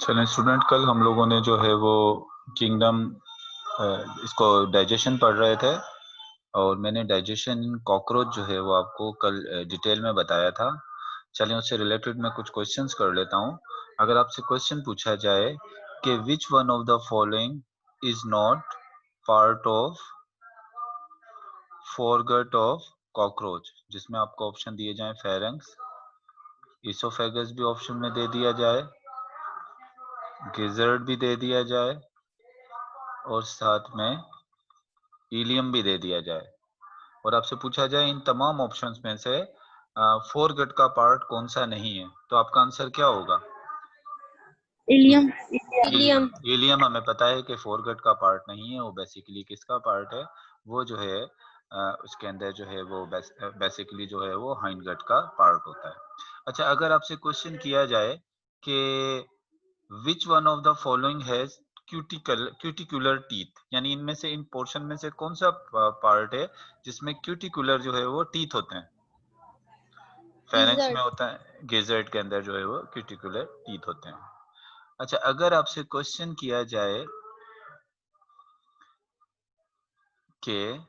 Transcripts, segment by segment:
चलें स्टूडेंट, कल हम लोगों ने जो है वो किंगडम इसको डाइजेशन पढ़ रहे थे और मैंने डाइजेशन इन कॉकरोच जो है वो आपको कल डिटेल में बताया था। चलें उससे रिलेटेड मैं कुछ क्वेश्चंस कर लेता हूँ। अगर आपसे क्वेश्चन पूछा जाए कि which one of the following is not part of foregut of cockroach, जिसमें आपको ऑप्शन दिए जाएं फेरेंक्स, इसोफेगस भी ऑप्शन में दे दिया जाए, गिजर्ड भी दे दिया जाए और साथ में इलियम भी दे दिया जाए, और आपसे पूछा जाए इन तमाम ऑप्शंस में से फोरगट का पार्ट कौन सा नहीं है, तो आपका आंसर क्या होगा? इलियम। इलियम। इलियम हमें पता है कि फोरगट का पार्ट नहीं है, वो बेसिकली किसका पार्ट है? वो जो है उसके अंदर जो है वो बेसिकली जो है वो हाइंडगट का पार्ट होता है। अच्छा, अगर आपसे क्वेश्चन किया जाए कि which one of the following has cuticular teeth, यानी इनमें से इन पोर्शन में से कौन सा पार्ट है जिसमें क्यूटिकुलर जो है वो टीथ होते हैं? फेरेंक्स में होता है, गिजर्ड के अंदर जो है वो क्यूटिकुलर टीथ होते हैं। अच्छा, अगर आपसे क्वेश्चन किया जाए कि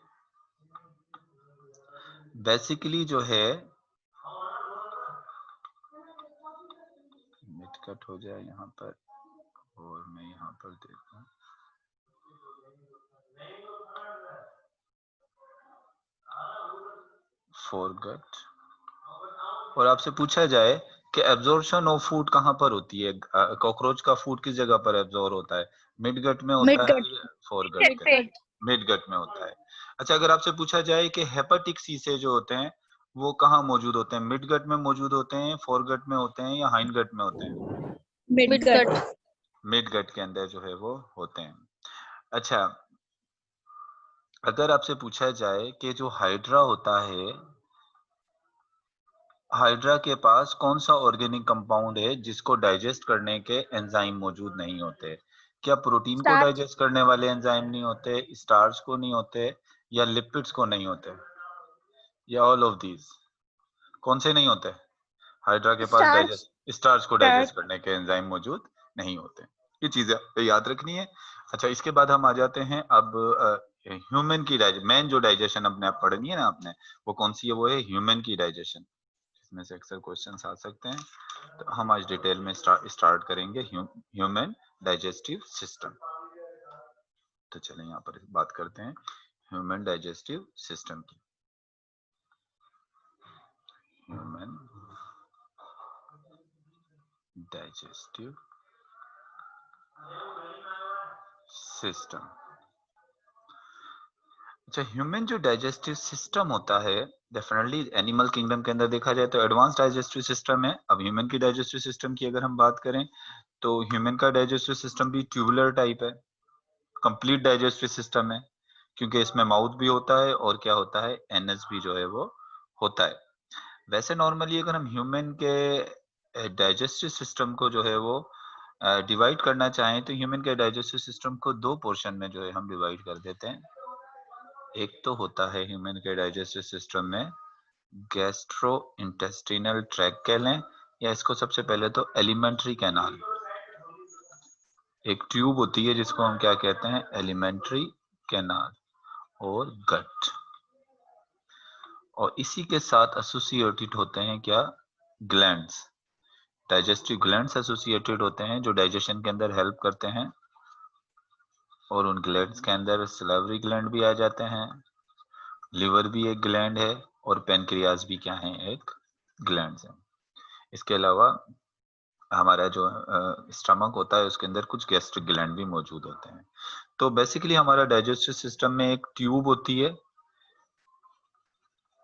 बेसिकली जो है नेट कट हो जाए यहाँ पर और मैं यहाँ पर देखता हूँ, फोरगट, और आपसे पूछा जाए कि एब्जॉर्प्शन ऑफ फूड कहाँ पर होती है, कॉकरोच का फूड किस जगह पर एब्जॉर्ब होता है, मिडगट में होता है या फोरगट के? मिडगट में होता है। अच्छा, अगर आपसे पूछा जाए कि हेपेटिक सीसे जो होते हैं वो कहाँ मौजूद होते हैं, मिडगट में मौजूद होते हैं, फोरगट में होते हैं या हाइंडगट में होते हैं? मिडगट। मिडगट के अंदर जो है वो होते हैं। अच्छा, अगर आपसे पूछा जाए कि जो हाइड्रा होता है, हाइड्रा के पास कौन सा ऑर्गेनिक कंपाउंड है जिसको डाइजेस्ट करने के एंजाइम मौजूद नहीं होते? क्या प्रोटीन को डाइजेस्ट करने वाले एंजाइम नहीं होते, स्टार्च को नहीं होते, या लिपिड्स को नहीं होते, या ऑल ऑफ दीज? कौन से नहीं होते? हाइड्रा के पास डाइजेस्ट स्टार्च को डाइजेस्ट करने के एंजाइम मौजूद नहीं होते। ये चीजें याद रखनी है। अच्छा, इसके बाद हम आ जाते हैं अब ह्यूमन की मैन जो डाइजेशन अपने आप पढ़नी है ना आपने, वो कौन सी है? वो है ह्यूमन की डाइजेशन। इसमें से अक्सर क्वेश्चन आ सकते हैं, तो हम आज डिटेल में स्टार्ट करेंगे ह्यूमन डाइजेस्टिव सिस्टम। तो चलें यहाँ पर बात करते हैं ह्यूमन डाइजेस्टिव सिस्टम की। Human digestive system. अच्छा, ह्यूमन जो डाइजेस्टिव सिस्टम होता है, डेफिनेटली एनिमल किंगडम के अंदर देखा जाए तो एडवांस डाइजेस्टिव सिस्टम है। अब ह्यूमन की डाइजेस्टिव सिस्टम की अगर हम बात करें तो ह्यूमन का डाइजेस्टिव सिस्टम भी ट्यूबुलर टाइप है, कंप्लीट डाइजेस्टिव सिस्टम है, क्योंकि इसमें माउथ भी होता है और क्या होता है, एनस भी जो है वो होता है। वैसे नॉर्मली अगर हम ह्यूमन के डाइजेस्टिव सिस्टम को जो है वो डिवाइड करना चाहें तो ह्यूमन के डाइजेस्टिव सिस्टम को दो पोर्शन में जो है हम डिवाइड कर देते हैं। एक तो होता है ह्यूमन के डाइजेस्टिव सिस्टम में गैस्ट्रो इंटेस्टिनल ट्रैक्ट कह लें, या इसको सबसे पहले तो एलिमेंट्री कैनाल। एक ट्यूब होती है जिसको हम क्या कहते हैं, एलिमेंट्री कैनाल और गट, और इसी के साथ एसोसिएटेड होते हैं क्या, ग्लैंड्स। डाइजेस्टिव ग्लैंड्स एसोसिएटेड होते हैं जो डाइजेशन के अंदर हेल्प करते हैं, और उन ग्लैंड्स के अंदर सलाइवरी ग्लैंड भी आ जाते हैं, लिवर भी एक ग्लैंड है, और पेनक्रियाज भी क्या है, एक ग्लैंड है। इसके अलावा हमारा जो स्टमक होता है उसके अंदर कुछ गैस्ट्रिक ग्लैंड भी मौजूद होते हैं। तो बेसिकली हमारा डाइजेस्टिव सिस्टम में एक ट्यूब होती है,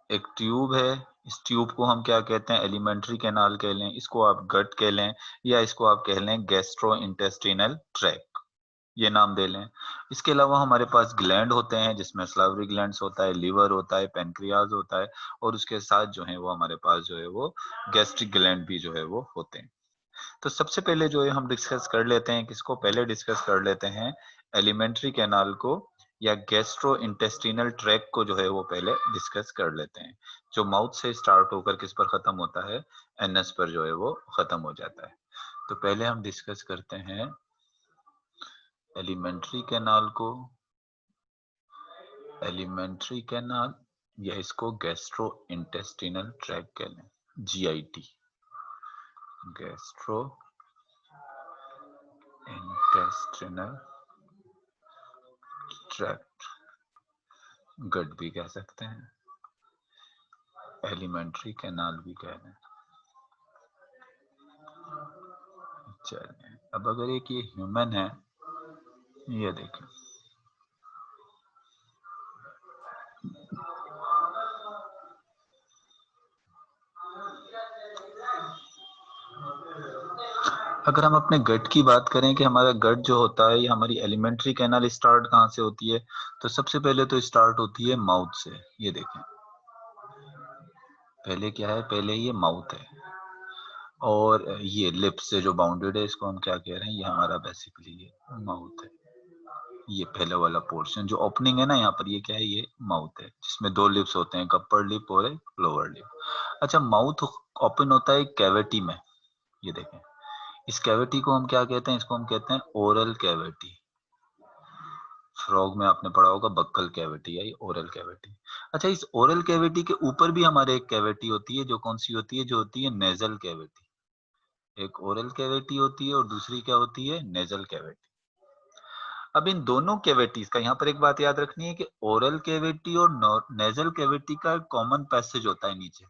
एक ट्यूब है। इस ट्यूब को हम क्या कहते हैं, एलिमेंट्री कैनाल कह लें, इसको आप गट कह लें, या इसको आप कह लें गैस्ट्रो इंटेस्टिनल ट्रैक्ट, ये नाम दे लें। इसके अलावा हमारे पास ग्लैंड होते हैं जिसमें सलाइवरी ग्लैंड्स होता है, लिवर होता है, पेनक्रियाज होता है, और उसके साथ जो है वो हमारे पास जो है वो गैस्ट्रिक ग्लैंड भी जो है वो होते हैं। तो सबसे पहले जो है हम डिस्कस कर लेते हैं, किसको पहले डिस्कस कर लेते हैं, एलिमेंट्री कैनाल को या गैस्ट्रो इंटेस्टिनल ट्रैक्ट को जो है वो पहले डिस्कस कर लेते हैं, जो माउथ से स्टार्ट होकर किस पर खत्म होता है, NS पर जो है वो खत्म हो जाता है। तो पहले हम डिस्कस करते हैं एलिमेंट्री कैनाल को। एलिमेंट्री कैनाल या इसको गैस्ट्रो इंटेस्टिनल ट्रैक्ट कहते हैं, GIT, गैस्ट्रो इंटेस्टिनल ट्रैक्ट, गट भी कह सकते हैं, एलिमेंट्री कैनाल भी कह रहे हैं। चलिए, अब अगर एक ये ह्यूमन है, ये देखें, अगर हम अपने गट की बात करें कि हमारा गट जो होता है, ये हमारी एलिमेंट्री कैनाल स्टार्ट कहाँ से होती है, तो सबसे पहले तो स्टार्ट होती है माउथ से। ये देखें, पहले क्या है, पहले ये माउथ है, और ये लिप्स से जो बाउंडेड है, इसको हम क्या कह रहे हैं, ये हमारा बेसिकली ये माउथ है। ये पहले वाला पोर्शन जो ओपनिंग है ना यहाँ पर, ये क्या है, ये माउथ है, जिसमें दो लिप्स होते हैं, एक अपर लिप और एक लोअर लिप। अच्छा, माउथ ओपन होता है कैविटी में, ये देखें, इस कैविटी को हम क्या कहते हैं, इसको हम कहते हैं ओरल कैविटी। फ्रॉग में आपने पढ़ा होगा बक्कल कैविटी, या ओरल कैविटी। अच्छा, इस ओरल कैविटी के ऊपर भी हमारे एक कैविटी होती है, जो कौन सी होती है, जो होती है नेजल कैविटी। एक ओरल कैविटी होती है और दूसरी क्या होती है, नेजल कैविटी। अब इन दोनों कैविटीज का यहाँ पर एक बात याद रखनी है कि ओरल कैविटी और नेजल कैविटी का एक कॉमन पैसेज होता है नीचे,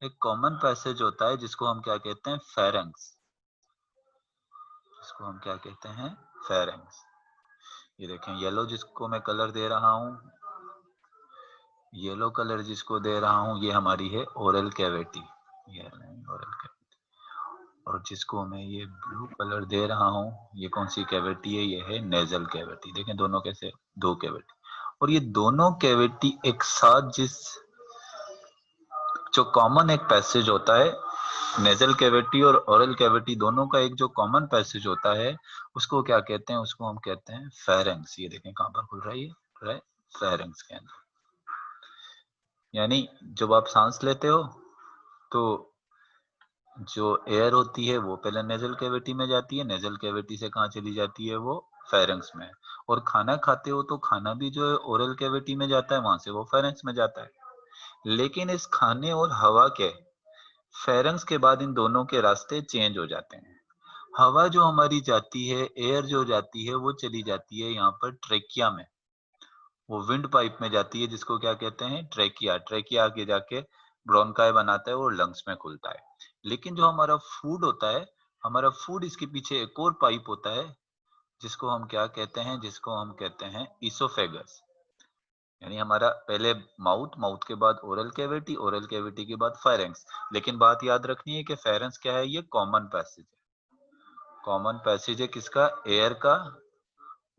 एक कॉमन पैसेज होता है जिसको हम क्या कहते हैं, फेरेंक्स। इसको हम क्या कहते हैं, फेरेंक्स। ये देखें, येलो जिसको मैं कलर दे रहा हूं, येलो कलर जिसको दे रहा हूं, ये हमारी है ओरल कैविटी, ये ओरल कैविटी। और जिसको मैं ये ब्लू कलर दे रहा हूं, ये कौन सी कैविटी है, ये है नेजल कैविटी। देखें दोनों कैसे, दो कैविटी, और ये दोनों कैविटी एक साथ, जिस जो कॉमन एक पैसेज होता है, नेजल कैविटी और ओरल कैविटी दोनों का एक जो कॉमन पैसेज होता है, उसको क्या कहते हैं, उसको हम कहते हैं फेरेंक्स। ये देखें कहां पर खुल रहा है, ये खुल रहा है फेरेंक्स के अंदर। यानी जब आप सांस लेते हो तो जो एयर होती है वो पहले नेजल कैविटी में जाती है, नेजल कैविटी से कहाँ चली जाती है, वो फेरेंक्स में। और खाना खाते हो तो खाना भी जो है ओरल कैविटी में जाता है, वहां से वो फेरेंक्स में जाता है। लेकिन इस खाने और हवा के फेरेंक्स के बाद इन दोनों के रास्ते चेंज हो जाते हैं। हवा जो हमारी जाती है, एयर जो जाती है, वो चली जाती है यहाँ पर ट्रेकिया में, वो विंड पाइप में जाती है, जिसको क्या कहते हैं, ट्रेकिया। ट्रेकिया आगे जाके ब्रोंकाई बनाता है और लंग्स में खुलता है। लेकिन जो हमारा फूड होता है, हमारा फूड, इसके पीछे एक और पाइप होता है, जिसको हम क्या कहते हैं, जिसको हम कहते हैं इसोफेगस। यानी हमारा पहले माउथ, माउथ के बाद ओरल कैविटी, ओरल कैविटी के बाद फेरेंक्स। लेकिन बात याद रखनी है कि फेरेंक्स क्या है, ये कॉमन पैसेज है। कॉमन पैसेज है किसका, एयर का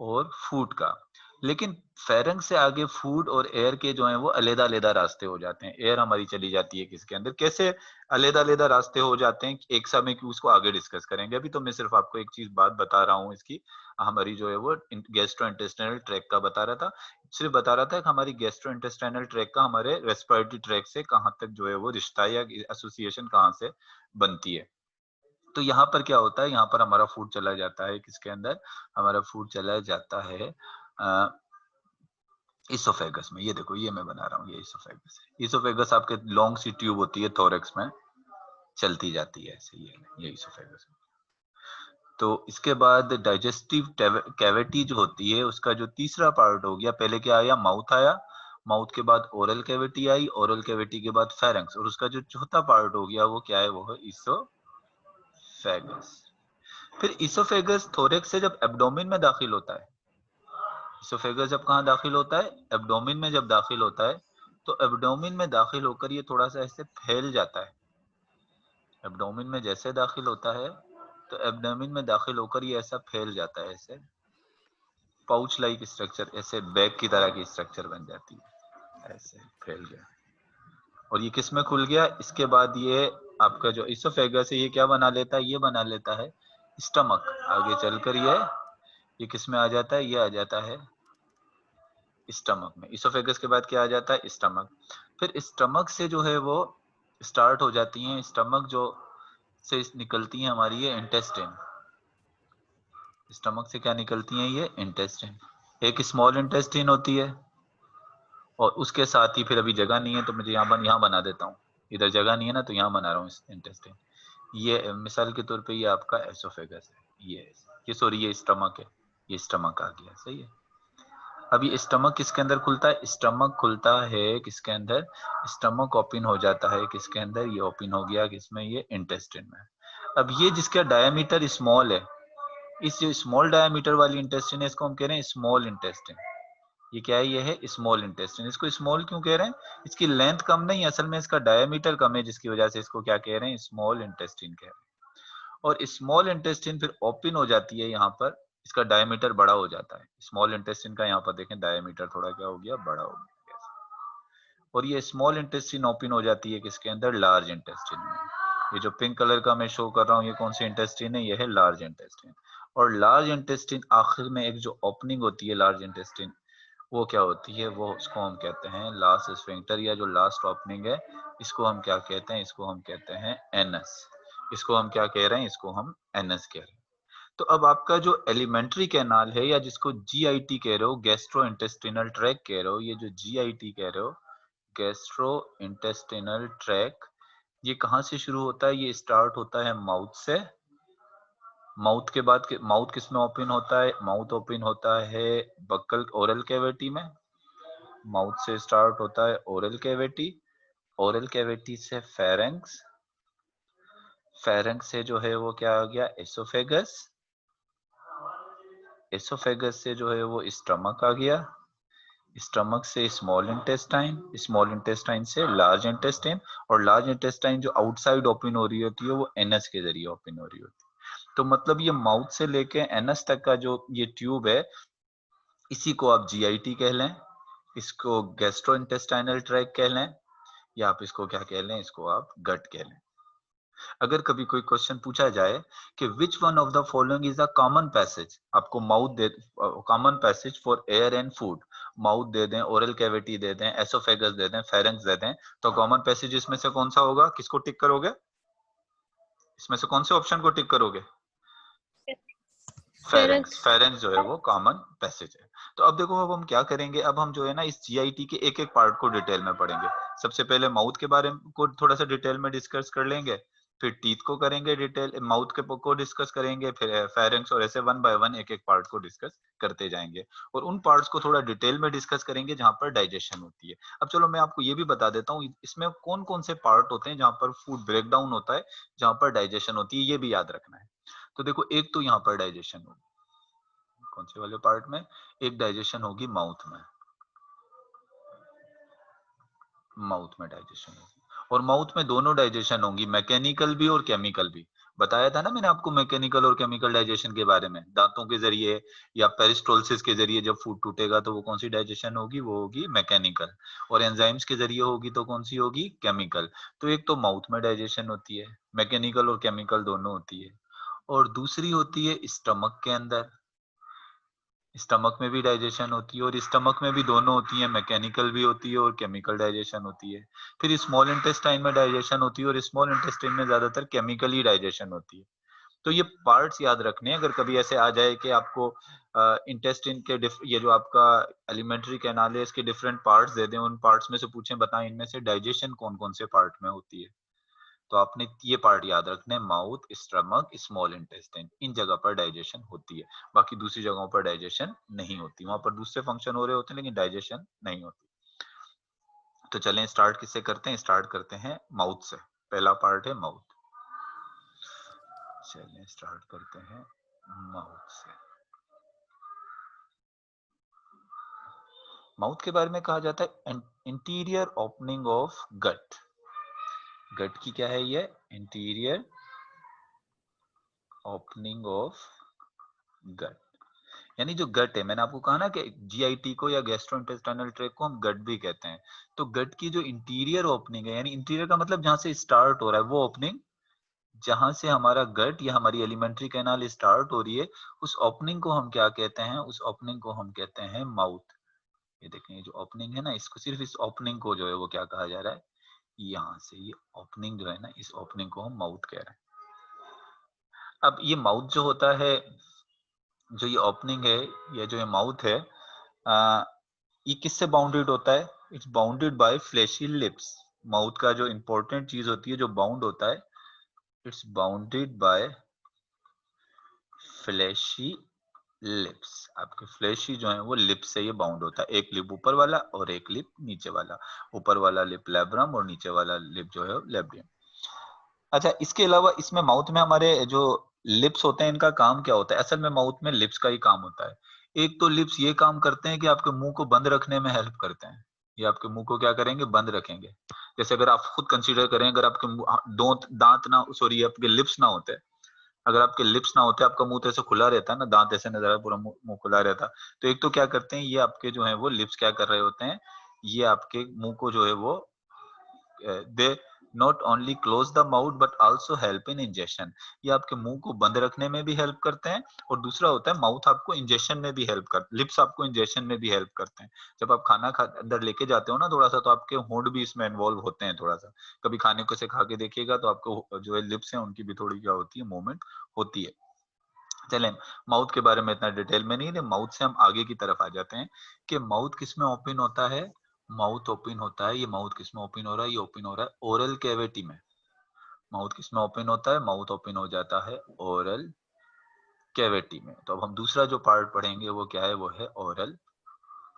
और फूड का। लेकिन फेरेंक्स से आगे फूड और एयर के जो हैं वो अलग अलग रास्ते हो जाते हैं। एयर हमारी चली जाती है किसके अंदर, कैसे अलग अलग रास्ते हो जाते हैं, एक समय की उसको आगे डिस्कस करेंगे। अभी तो मैं सिर्फ आपको एक चीज बात बता रहा हूँ इसकी, हमारी जो है वो गैस्ट्रो इंटेस्टाइनल ट्रैक का बता रहा था। सिर्फ बता रहा था कि हमारी गैस्ट्रो इंटेस्टाइनल ट्रैक का हमारे रेस्पिरेटरी ट्रैक से कहाँ तक जो है वो रिश्ता या एसोसिएशन कहाँ से बनती है। तो यहाँ पर क्या होता है, यहाँ पर हमारा फूड चला जाता है किसके अंदर, हमारा फूड चला जाता है इसोफेगस में। ये देखो, ये मैं बना रहा हूँ, ये इसोफेगस है। इसोफेगस आपके लॉन्ग सी ट्यूब होती है, थोरेक्स में चलती जाती है ऐसे, ये इसोफेगस। तो इसके बाद डाइजेस्टिव कैविटी जो होती है, उसका जो तीसरा पार्ट हो गया, पहले क्या आया, माउथ आया, माउथ के बाद ओरल कैविटी आई, ओरल कैविटी के बाद फेरेंक्स, और उसका जो चौथा पार्ट हो गया वो क्या है, वो है इसोफेगस। फिर इसोफेगस थोरेक्स से जब एब्डोमेन में दाखिल होता है, इसोफेगस जब कहाँ दाखिल होता है, एब्डोमेन में जब दाखिल होता है, तो एब्डोमेन में दाखिल होकर ये थोड़ा सा ऐसे फैल जाता है। एब्डोमेन में जैसे दाखिल होता है, तो एब्डोमेन में दाखिल होकर ये ऐसा फैल जाता है, ऐसे पाउच लाइक स्ट्रक्चर, ऐसे बैग की तरह की स्ट्रक्चर बन जाती है, ऐसे फैल गया। और ये किस में खुल गया, इसके बाद ये आपका जो इसोफेगस है, ये क्या बना लेता है, ये बना लेता है स्टमक। आगे चलकर ये किस में आ जाता है, ये आ जाता है स्टमक में। इसोफेगस के बाद क्या आ जाता है, स्टमक। फिर स्टमक से जो है वो स्टार्ट हो जाती हैं स्टमक जो से निकलती हैं हमारी ये इंटेस्टाइन। स्टमक से क्या निकलती हैं ये इंटेस्टाइन। एक स्मॉल इंटेस्टाइन होती है और उसके साथ ही फिर अभी जगह नहीं है तो मुझे यहाँ बना देता हूँ। इधर जगह नहीं है ना तो यहाँ बना रहा हूँ इंटेस्टाइन। ये मिसाल के तौर पे ये आपका एसोफेगस है, ये सॉरी ये स्टमक है, ये स्टमक आ गया, सही है। अभी स्टमक किसके अंदर खुलता है? स्टमक खुलता है किसके अंदर? स्टमक ओपन हो जाता है किसके अंदर? ये ओपन हो गया किसमें? ये इंटेस्टाइन में। अब ये जिसका डायमीटर स्मॉल है, इस जो स्मॉल डायमीटर वाली इंटेस्टाइन है इसको हम कह रहे हैं स्मॉल इंटेस्टाइन। ये क्या है? ये है स्मॉल इंटेस्टाइन। इसको स्मॉल क्यों कह रहे हैं? इसकी लेंथ कम नहीं, असल में इसका डायमीटर कम है जिसकी वजह से इसको क्या कह रहे हैं? स्मॉल इंटेस्टाइन कह रहे हैं। और स्मॉल इंटेस्टाइन फिर ओपन हो जाती है यहाँ पर, इसका डायमीटर बड़ा हो जाता है। स्मॉल इंटेस्टाइन का यहाँ पर देखें डायमीटर थोड़ा क्या हो गया? बड़ा हो गया। और ये स्मॉल इंटेस्टाइन ओपन हो जाती है किसके अंदर? लार्ज इंटेस्टाइन में। ये जो पिंक कलर का मैं शो कर रहा हूँ ये कौन सी इंटेस्टाइन है? ये है लार्ज इंटेस्टाइन। और लार्ज इंटेस्टाइन आखिर में एक जो ओपनिंग होती है लार्ज इंटेस्टाइन, वो क्या होती है? वो उसको हम कहते हैं लास्ट स्फिंक्टर, या जो लास्ट ओपनिंग है इसको हम क्या कहते हैं? इसको हम कहते हैं एनस। इसको हम क्या कह रहे हैं? इसको हम एनस कह रहे हैं। तो अब आपका जो एलिमेंट्री कैनाल है या जिसको जीआईटी कह रहे हो, गैस्ट्रो इंटेस्टिनल ट्रैक कह रहे हो, ये जो जीआईटी कह रहे हो, गैस्ट्रो इंटेस्टिनल ट्रैक, ये कहाँ से शुरू होता है? ये स्टार्ट होता है माउथ से। माउथ के बाद माउथ किस में ओपन होता है? माउथ ओपन होता है बक्कल ओरल कैविटी में। माउथ से स्टार्ट होता है ओरल कैविटी, ओरल कैविटी से फेरेंक्स, फेरेंक्स से जो है वो क्या आ गया? एसोफेगस, एसोफेगस से जो है वो स्टमक आ गया, स्टमक से स्मॉल इंटेस्टाइन, स्मॉल इंटेस्टाइन से लार्ज इंटेस्टाइन, और लार्ज इंटेस्टाइन जो आउटसाइड ओपन हो रही होती है वो एनस के जरिए ओपन हो रही होती है। तो मतलब ये माउथ से लेके एनस तक का जो ये ट्यूब है, इसी को आप जीआईटी कह लें, इसको गैस्ट्रो इंटेस्टाइनल ट्रैक कह लें, या आप इसको क्या कह लें? इसको आप गट कह लें। अगर कभी कोई क्वेश्चन पूछा जाए कि which one of the following is a common passage, आपको माउथ दे, common passage for air and food, mouth दे दें, ओरल कैविटी दे दें, एसोफेगस दे दें, फेरेंक्स दे दें, तो कॉमन पैसेज इसमें से कौन सा होगा? किसको टिक करोगे? इसमें से कौन से ऑप्शन को टिक करोगे? फेरेंक्स। फेरेंक्स जो है वो कॉमन पैसेज है। तो अब देखो, अब हम क्या करेंगे? अब हम जो है ना इस जीआईटी के एक एक पार्ट को डिटेल में पढ़ेंगे। सबसे पहले माउथ के बारे में को थोड़ा सा डिटेल में डिस्कस कर लेंगे, फिर टीथ को करेंगे डिटेल, माउथ के को डिस्कस करेंगे, फिर फेरेंक्स, और ऐसे वन बाय वन एक एक पार्ट को डिस्कस करते जाएंगे। और उन पार्ट्स को थोड़ा डिटेल में डिस्कस करेंगे जहां पर डाइजेशन होती है। अब चलो मैं आपको ये भी बता देता हूँ इसमें कौन कौन से पार्ट होते हैं जहां पर फूड ब्रेक डाउन होता है, जहां पर डाइजेशन होती है, ये भी याद रखना है। तो देखो, एक तो यहाँ पर डाइजेशन होगी, कौन से वाले पार्ट में? एक डाइजेशन होगी माउथ में, माउथ में डाइजेशन होगी। और माउथ में दोनों डाइजेशन होंगी, मैकेनिकल भी और केमिकल भी। बताया था ना मैंने आपको मैकेनिकल और केमिकल डाइजेशन के बारे में, दांतों के जरिए या पेरिस्टोलिसिस के जरिए जब फूड टूटेगा तो वो कौन सी डाइजेशन होगी? वो होगी मैकेनिकल। और एंजाइम्स के जरिए होगी तो कौन सी होगी? केमिकल। तो एक तो माउथ में डाइजेशन होती है, मैकेनिकल और केमिकल दोनों होती है। और दूसरी होती है स्टमक के अंदर, स्टमक में भी डाइजेशन होती है, और स्टमक में भी दोनों होती है, मैकेनिकल भी होती है और केमिकल डाइजेशन होती है। फिर स्मॉल इंटेस्टाइन में डाइजेशन होती है, और स्मॉल इंटेस्टाइन में ज्यादातर केमिकल ही डाइजेशन होती है। तो ये पार्ट्स याद रखने हैं। अगर कभी ऐसे आ जाए कि आपको इंटेस्टाइन के ये जो आपका एलिमेंट्री कैनाल है इसके डिफरेंट पार्ट्स दे दें, उन पार्ट्स में से पूछें बताएं इनमें से डाइजेशन कौन कौन से पार्ट में होती है, तो आपने ये पार्ट याद रखने, माउथ, स्टमक, स्मॉल इंटेस्टाइन, इन जगह पर डाइजेशन होती है। बाकी दूसरी जगहों पर डाइजेशन नहीं होती, वहां पर दूसरे फंक्शन हो रहे होते हैं लेकिन डाइजेशन नहीं होती। तो चलें स्टार्ट किससे करते हैं? स्टार्ट करते हैं माउथ से। पहला पार्ट है माउथ। चलें स्टार्ट करते हैं माउथ से। माउथ के बारे में कहा जाता है interior opening of gut. Gut की क्या है ये? Interior opening of gut. यानी जो गट है, मैंने आपको कहा ना कि जीआईटी को या गैस्ट्रोइंटेस्टाइनल ट्रैक को हम गट भी कहते हैं। तो गट की जो इंटीरियर ओपनिंग है, यानी इंटीरियर का मतलब जहां से स्टार्ट हो रहा है वो ओपनिंग, जहां से हमारा गट या हमारी एलिमेंट्री कैनाल स्टार्ट हो रही है, उस ओपनिंग को हम क्या कहते हैं? उस ओपनिंग को हम कहते हैं माउथ। ये देखें, ये जो ओपनिंग है ना, इसको सिर्फ इस ओपनिंग को जो है वो क्या कहा जा रहा है? यहाँ से ये ओपनिंग जो है ना, इस ओपनिंग को हम माउथ कह रहे हैं। अब ये माउथ जो होता है, जो ये ओपनिंग है, ये जो ये माउथ है, ये किससे बाउंडेड होता है? It's bounded by fleshy lips. Mouth का जो इंपॉर्टेंट चीज होती है जो बाउंड होता है, it's bounded by fleshy lips. आपके फ्लैशी जो है वो लिप से ये बाउंड होता है, एक लिप ऊपर वाला और एक लिप नीचे वाला। ऊपर वाला लिप लैब्रम और नीचे वाला लिप जो है लैब्रियम। अच्छा, इसके अलावा इसमें माउथ में हमारे जो लिप्स होते हैं, इनका काम क्या होता है? असल में माउथ में लिप्स का ही काम होता है। एक तो लिप्स ये काम करते हैं कि आपके मुंह को बंद रखने में हेल्प करते हैं। ये आपके मुंह को क्या करेंगे? बंद रखेंगे। जैसे अगर आप खुद कंसीडर करें, अगर आपके दांत ना, सॉरी, आपके लिप्स ना होते, अगर आपके लिप्स ना होते, आपका मुंह तो ऐसे खुला रहता है ना, दांत ऐसे नजर आए, पूरा मुंह खुला रहता। तो एक तो क्या करते हैं, ये आपके जो है वो लिप्स क्या कर रहे होते हैं, ये आपके मुंह को जो है वो, they not only close the mouth but also help in ingestion. ये आपके मुंह को बंद रखने में भी हेल्प करते हैं, और दूसरा होता है माउथ आपको इंजेशन में भी हेल्प करते, लिप्स आपको इंजेशन में भी हेल्प करते हैं। जब आप खाना अंदर लेके जाते हो ना थोड़ा सा, तो आपके होंठ भी इसमें इन्वॉल्व होते हैं थोड़ा सा। कभी खाने को से खा के देखिएगा तो आपको जो है लिप्स है उनकी भी थोड़ी क्या होती है, मूवमेंट होती है। चलें, माउथ के बारे में इतना डिटेल में नहीं है, माउथ से हम आगे की तरफ आ जाते हैं कि माउथ किस में ओपन होता है। माउथ ओपन होता है, ये माउथ किस में ओपन हो रहा है? ये ओपन हो रहा है ओरल कैविटी में। माउथ किस में ओपन होता है? माउथ ओपन हो जाता है ओरल कैविटी में। तो अब हम दूसरा जो पार्ट पढ़ेंगे वो क्या है? वो है ओरल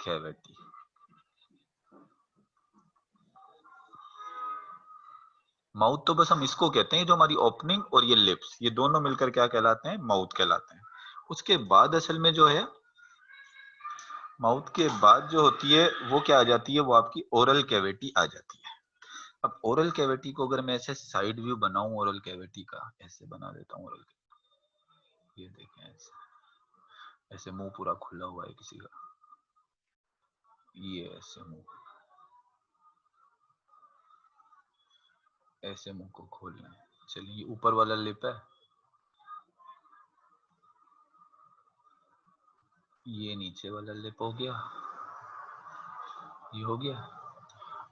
कैविटी। माउथ तो बस हम इसको कहते हैं, जो हमारी ओपनिंग और ये लिप्स, ये दोनों मिलकर क्या कहलाते हैं? माउथ कहलाते हैं। उसके बाद असल में जो है, माउथ के बाद जो होती है वो क्या आ जाती है? वो आपकी ओरल कैविटी आ जाती है। अब ओरल कैविटी को अगर मैं ऐसे साइड व्यू बनाऊं ओरल कैविटी का, ऐसे बना देता हूं ओरल, ये देखें, ऐसे ऐसे मुंह पूरा खुला हुआ है किसी का, ये ऐसे मुंह, ऐसे मुंह को खोलना है। चलिए, ये ऊपर वाला लिप है, ये नीचे वाला लिप हो गया, ये हो गया,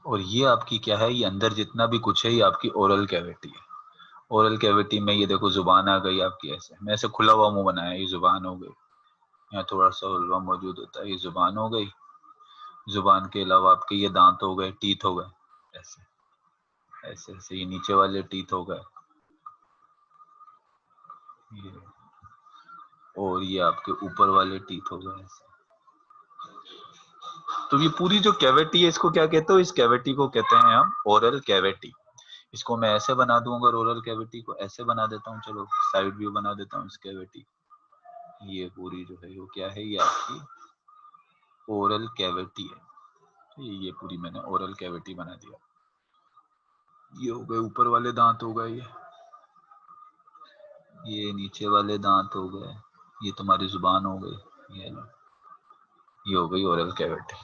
और ये आपकी क्या है? ये अंदर जितना भी कुछ है ये आपकी ओरल कैविटी है। ओरल कैविटी में ये देखो जुबान आ गई आपकी, ऐसे मैं ऐसे खुला हुआ मुंह बनाया, ये जुबान हो गई। यहाँ थोड़ा सा उल्वा मौजूद होता है, ये जुबान हो गई। जुबान के अलावा आपके ये दांत हो गए, टीथ हो गए, ऐसे ऐसे ऐसे, ये नीचे वाले टीथ हो गए, ये, और ये आपके ऊपर वाले टीथ हो गए ऐसे। तो ये पूरी जो कैविटी है, इसको क्या कहते हो? इस कैविटी को कहते हैं हम ओरल कैविटी। इसको मैं ऐसे बना दूं, अगर ओरल कैविटी को ऐसे बना देता हूँ, चलो साइड व्यू बना देता हूँ इस कैविटी, ये पूरी जो है वो क्या है? ये आपकी ओरल कैविटी है। ये पूरी मैंने ओरल कैविटी बना दिया। ये हो गए ऊपर वाले दांत हो गए, ये नीचे वाले दांत हो गए, ये तुम्हारी जुबान हो गई, ये हो गई ओरल कैविटी।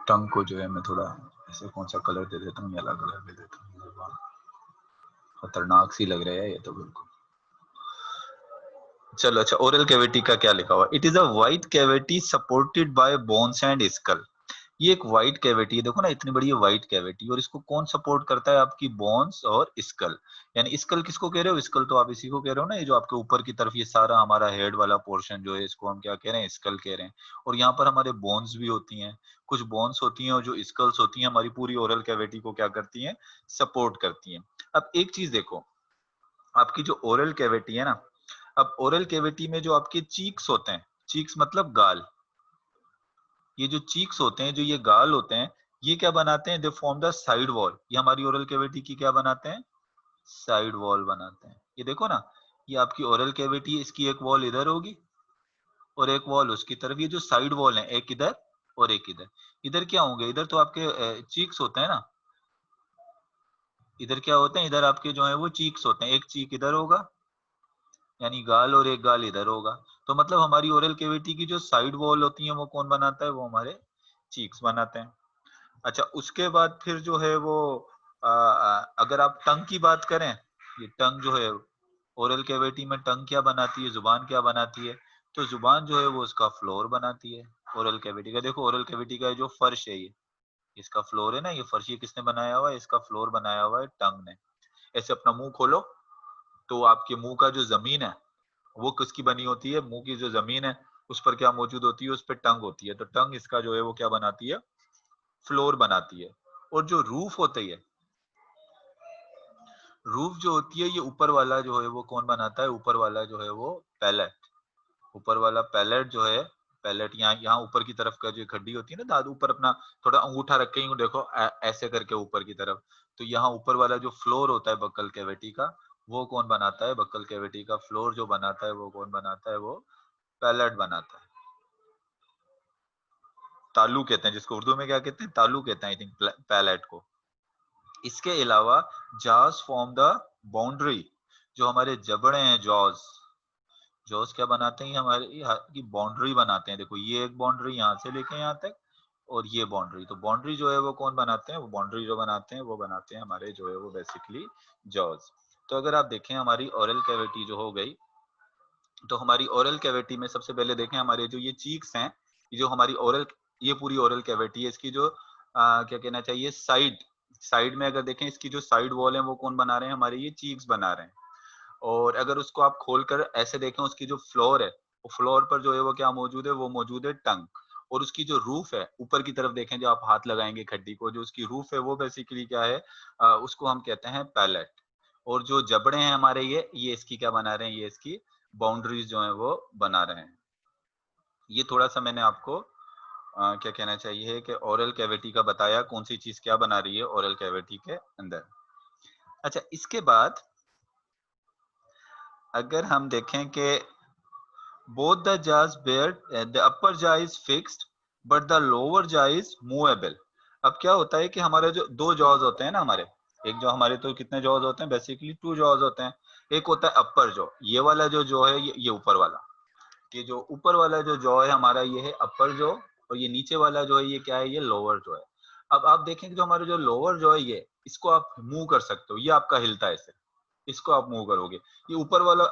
टंग को जो है मैं थोड़ा ऐसे कौन सा कलर दे देता हूँ, ये अलग कलर दे देता हूँ। जुबान खतरनाक सी लग रहा है ये तो बिल्कुल। चलो, अच्छा, ओरल कैविटी का क्या लिखा हुआ? It is a white cavity supported by bones and skull. ये एक वाइट कैविटी है, देखो ना, इतनी बड़ी वाइट कैविटी, और इसको कौन सपोर्ट करता है? आपकी बोन्स और स्कल। यानी स्कल किसको कह रहे हो? स्कल तो आप इसी को कह रहे हो ना, ये जो आपके ऊपर की तरफ ये सारा हमारा हेड वाला पोर्शन जो है, इसको हम क्या कह रहे हैं? स्कल कह रहे हैं। और यहाँ पर हमारे बोन्स भी होती हैं, कुछ बोन्स होती हैं, और जो स्कल्स होती हैं हमारी पूरी ओरल कैविटी को क्या करती हैं? सपोर्ट करती हैं। अब एक चीज देखो, आपकी जो ओरल कैविटी है ना, अब ओरल कैविटी में जो आपके चीक्स होते हैं, चीक्स मतलब गाल, ये जो चीक्स होते हैं, जो ये गाल होते हैं, ये क्या बनाते हैं? They form the side wall. ये हमारी ओरल कैविटी की क्या बनाते हैं? साइड वॉल बनाते हैं। ये देखो ना, ये आपकी ओरल कैविटी है, इसकी एक वॉल इधर होगी और एक वॉल उसकी तरफ। ये जो साइड वॉल है, एक इधर और एक इधर। इधर क्या होंगे? इधर तो आपके चीक्स होते हैं ना, इधर क्या होते हैं? इधर आपके जो है वो चीक्स होते हैं, एक चीक इधर होगा, यानी गाल, और एक गाल इधर होगा। तो मतलब हमारी ओरल कैविटी की जो साइड वॉल होती है वो कौन बनाता है? वो हमारे चीक्स बनाते हैं। अच्छा, उसके बाद फिर जो है वो, अगर आप टंग की बात करें, ये टंग जो है, ओरल कैविटी में टंग क्या बनाती है? जुबान क्या बनाती है? तो जुबान जो है वो उसका फ्लोर बनाती है ओरल कैविटी का। देखो ओरल कैविटी का जो फर्श है, ये इसका फ्लोर है ना, ये फर्श ये किसने बनाया हुआ है, इसका फ्लोर बनाया हुआ है टंग ने। ऐसे अपना मुंह खोलो तो आपके मुंह का जो जमीन है वो किसकी बनी होती है, मुंह की जो जमीन है उस पर क्या मौजूद होती है, उस पर टंग होती है। तो टंग इसका जो है वो क्या बनाती है, फ्लोर बनाती है। और जो रूफ होती है, रूफ जो होती है, ये ऊपर वाला जो है वो कौन बनाता है, ऊपर वाला जो है वो पैलेट। ऊपर वाला पैलेट जो है, पैलेट यहाँ यहाँ ऊपर की तरफ का जो खड्डी होती है ना, दाद ऊपर अपना थोड़ा अंगूठा रख के यूं देखो ऐसे करके ऊपर की तरफ, तो यहाँ ऊपर वाला जो फ्लोर होता है बक्कल कैविटी का, वो कौन बनाता है, बक्कल कैविटी का फ्लोर जो बनाता है वो कौन बनाता है, वो पैलेट बनाता है। तालू कहते हैं जिसको, उर्दू में क्या कहते हैं, तालू कहते हैं आई थिंक पैलेट को। इसके अलावा जॉज फॉर्म द बाउंड्री, जो हमारे जबड़े हैं जॉज, जॉज क्या बनाते हैं, हमारे की बाउंड्री बनाते हैं। देखो ये एक बाउंड्री यहाँ से लेके यहाँ तक, और ये बाउंड्री, तो बाउंड्री जो है वो कौन बनाते हैं, वो बाउंड्री जो बनाते हैं वो बनाते हैं हमारे जो है वो बेसिकली जॉज। तो अगर आप देखें हमारी ओरल कैविटी जो हो गई, तो हमारी ओरल कैविटी में सबसे पहले देखें हमारे जो ये चीक्स हैं, जो हमारी ओरल, ये पूरी ओरल कैविटी है, इसकी जो क्या कहना चाहिए, साइड साइड में अगर देखें इसकी जो साइड वॉल है वो कौन बना रहे हैं, हमारे ये चीक्स बना रहे हैं। और अगर उसको आप खोलकर ऐसे देखें, उसकी जो फ्लोर है, वो फ्लोर पर जो है वो क्या मौजूद है, वो मौजूद है टंग। और उसकी जो रूफ है, ऊपर की तरफ देखें जो आप हाथ लगाएंगे खड्डी को, जो उसकी रूफ है वो बेसिकली क्या है, उसको हम कहते हैं पैलेट। और जो जबड़े हैं हमारे ये इसकी क्या बना रहे हैं, ये इसकी बाउंड्रीज जो है वो बना रहे हैं। ये थोड़ा सा मैंने आपको क्या कहना चाहिए कि ओरल कैविटी का बताया, कौन सी चीज क्या बना रही है ओरल कैविटी के अंदर। अच्छा, इसके बाद अगर हम देखें कि both the jaws bear, the upper jaw is fixed but the lower jaw is movable। अब क्या होता है कि हमारे जो दो जॉज होते हैं ना हमारे, एक जो हमारे तो कितने जॉज होते हैं, बेसिकली टू जॉज होते हैं। एक होता है अपर जॉ, ये वाला जो है ये ऊपर वाला, ये जो ऊपर वाला जो जॉ है हमारा ये है अपर जॉ, और ये नीचे वाला जो है ये क्या है, ये लोअर जॉ है। अब आप देखें कि जो हमारा जो लोअर जॉ है ये, इसको आप मूव कर सकते हो, ये आपका हिलता है ऐसे, इसको आप मूव करोगे। ये ऊपर वाला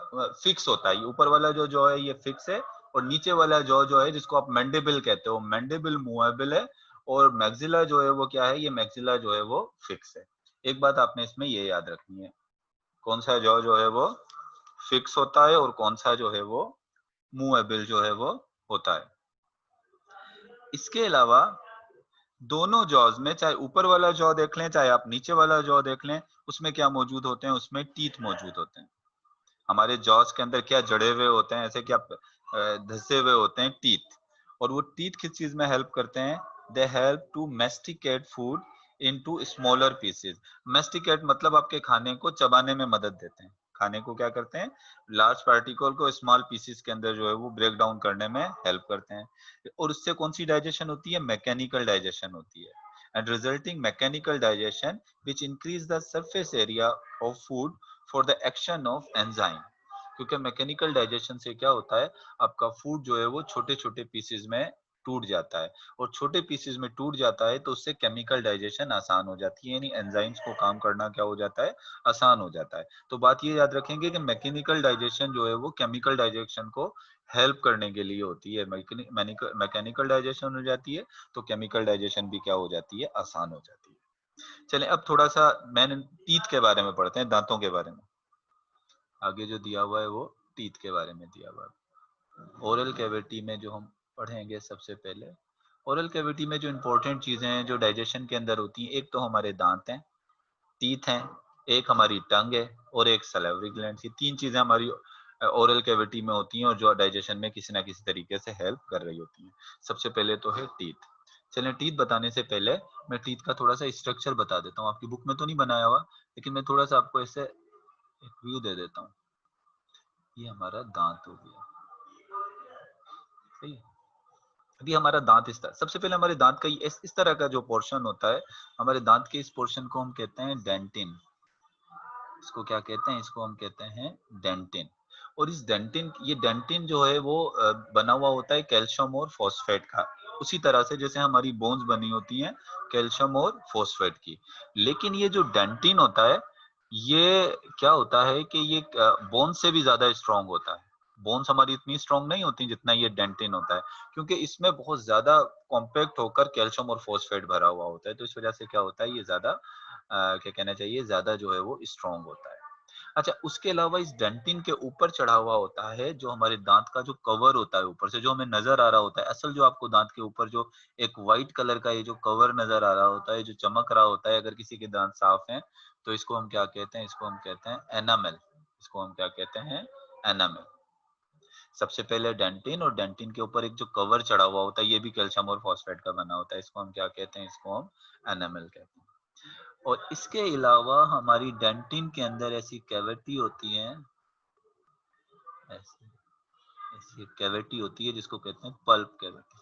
फिक्स होता है, ये ऊपर वाला जो है ये फिक्स है, और नीचे वाला जो है जिसको आप मैंडिबल कहते हो, मैंडिबल मूवेबल है। और मैक्सिला जो है वो क्या है, ये मैक्सिला जो है वो फिक्स है। एक बात आपने इसमें ये याद रखनी है, कौन सा जो है वो फिक्स होता है और कौन सा जो है वो मूवेबल जो है वो होता है। इसके अलावा दोनों जॉज में, चाहे ऊपर वाला जॉ देख लें चाहे आप नीचे वाला जॉ देख लें, उसमें क्या मौजूद होते हैं, उसमें टीथ मौजूद होते हैं। हमारे जॉस के अंदर क्या जड़े हुए होते हैं, ऐसे क्या धसे हुए होते हैं, टीथ। और वो टीथ किस चीज में हेल्प करते हैं, they help to masticate food into smaller pieces. Masticate मतलब आपके खाने को चबाने में मदद देते हैं, खाने को क्या करते हैं, लार्ज पार्टिकल को स्मॉल पीसेस के अंदर जो है वो ब्रेक डाउन करने में हेल्प करते हैं। और उससे कौन सी डाइजेशन होती है, मैकेनिकल डाइजेशन होती है। And resulting mechanical digestion which increase the surface area of food for the action of enzyme. क्योंकि मैकेनिकल डाइजेशन से क्या होता है, आपका फूड जो है वो छोटे छोटे पीसेस में टूट जाता है, और छोटे पीसेस में टूट जाता है तो उससे केमिकल डाइजेशन आसान हो जाती है, यानी एंजाइम्स को काम करना क्या हो जाता है, आसान हो जाता है। तो बात ये याद रखेंगे कि मैकेनिकल डाइजेशन जो है वो केमिकल डाइजेशन को हेल्प करने के लिए होती है। मैकेनिकल डाइजेशन हो जाती है तो केमिकल डाइजेशन भी क्या हो जाती है, आसान हो जाती है। चलें अब थोड़ा सा मैंने टीथ के बारे में पढ़ते हैं, दांतों के बारे में। आगे जो दिया हुआ है वो टीथ के बारे में दिया हुआ है। ओरल कैविटी में जो हम पढ़ेंगे, सबसे पहले ओरल कैविटी में जो इंपॉर्टेंट चीजें हैं जो डाइजेशन के अंदर होती हैं, एक तो हमारे दांत हैं, टीथ हैं, एक हमारी टंग है, और एक सलाइवरी ग्लैंड। ये तीन चीजें हमारी ओरल कैविटी में होती हैं और जो डाइजेशन में किसी ना किसी तरीके से हेल्प कर रही होती हैं। सबसे पहले तो है टीथ। चलें, टीथ बताने से पहले मैं टीथ का थोड़ा सा स्ट्रक्चर बता देता हूँ। आपकी बुक में तो नहीं बनाया हुआ, लेकिन मैं थोड़ा सा आपको ऐसे एक व्यू दे देता हूँ। ये हमारा दांत हो गया, सही है। अभी हमारा दांत इस तरह, सबसे पहले हमारे दांत का इस तरह का जो पोर्शन होता है, हमारे दांत के इस पोर्शन को हम कहते हैं डेंटिन। इसको क्या कहते हैं, इसको हम कहते हैं डेंटिन। और इस डेंटिन, ये डेंटिन जो है वो बना हुआ होता है कैल्शियम और फॉस्फेट का, उसी तरह से जैसे हमारी बोन्स बनी होती हैं कैल्शियम और फॉस्फेट की। लेकिन ये जो डेंटिन होता है, ये क्या होता है कि ये बोन से भी ज्यादा स्ट्रांग होता है, बोन्स हमारी इतनी स्ट्रांग नहीं होती जितना ये डेंटिन होता है, क्योंकि इसमें बहुत ज्यादा कॉम्पैक्ट होकर कैल्शियम और फॉस्फेट भरा हुआ होता है, तो इस वजह से क्या होता है, ये ज्यादा क्या कहना चाहिए, ज्यादा जो है वो स्ट्रांग होता है। अच्छा, उसके अलावा इस डेंटिन के ऊपर चढ़ा हुआ होता है जो हमारे दांत का जो कवर होता है ऊपर से, जो हमें नजर आ रहा होता है, असल जो आपको दांत के ऊपर जो एक व्हाइट कलर का ये जो कवर नजर आ रहा होता है, जो चमक रहा होता है, अगर किसी के दांत साफ हैं तो इसको हम क्या कहते हैं, इसको हम कहते हैं एनामेल। इसको हम क्या कहते हैं, एनामेल। सबसे पहले डेंटिन, और डेंटिन के ऊपर एक जो कवर चढ़ा हुआ होता है, ये भी कैल्शियम और फॉस्फेट का बना होता है, इसको हम क्या कहते हैं, इसको हम एनामेल कहते हैं। और इसके अलावा हमारी डेंटिन के अंदर ऐसी कैविटी होती है, ऐसी ऐसी कैविटी होती है जिसको कहते हैं पल्प कैविटी।